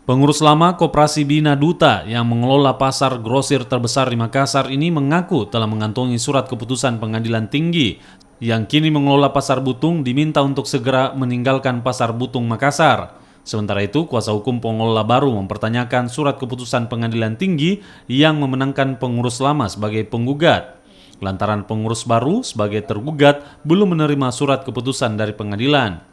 Pengurus lama Koperasi Bina Duta yang mengelola pasar grosir terbesar di Makassar ini mengaku telah mengantongi surat keputusan Pengadilan Tinggi yang kini mengelola Pasar Butung diminta untuk segera meninggalkan Pasar Butung Makassar. Sementara itu, kuasa hukum pengelola baru mempertanyakan surat keputusan Pengadilan Tinggi yang memenangkan pengurus lama sebagai penggugat. Lantaran pengurus baru sebagai tergugat belum menerima surat keputusan dari pengadilan.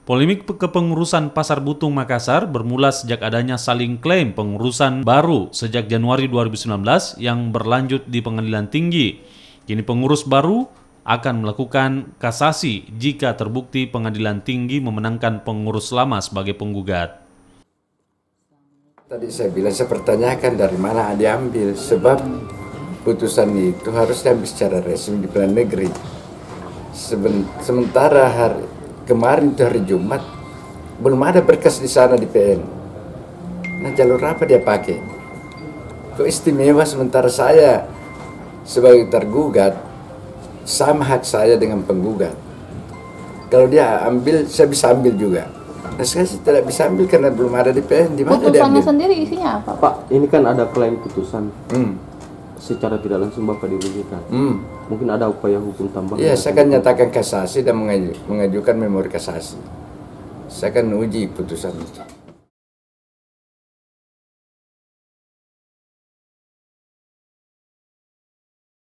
Polemik kepengurusan Pasar Butung Makassar bermula sejak adanya saling klaim pengurusan baru sejak Januari 2019 yang berlanjut di Pengadilan Tinggi. Kini pengurus baru akan melakukan kasasi jika terbukti Pengadilan Tinggi memenangkan pengurus lama sebagai penggugat. Tadi saya pertanyakan dari mana diambil, sebab putusan itu harus diambil secara resmi di Pengadilan Negeri. Sementara kemarin itu hari Jumat, belum ada berkas di sana di PN. Nah, jalur apa dia pakai? Kok istimewa sementara saya sebagai tergugat, sama hak saya dengan penggugat. Kalau dia ambil, saya bisa ambil juga. Nah, saya tidak bisa ambil karena belum ada di PN. Di mana dia Putusannya ambil? sendiri isinya apa? Pak, ini kan ada klaim putusan. Secara tidak langsung Bapak dirugikan. Mungkin ada upaya hukum tambahan. Iya, saya akan nyatakan kasasi dan mengajukan memori kasasi. Saya akan uji putusan itu.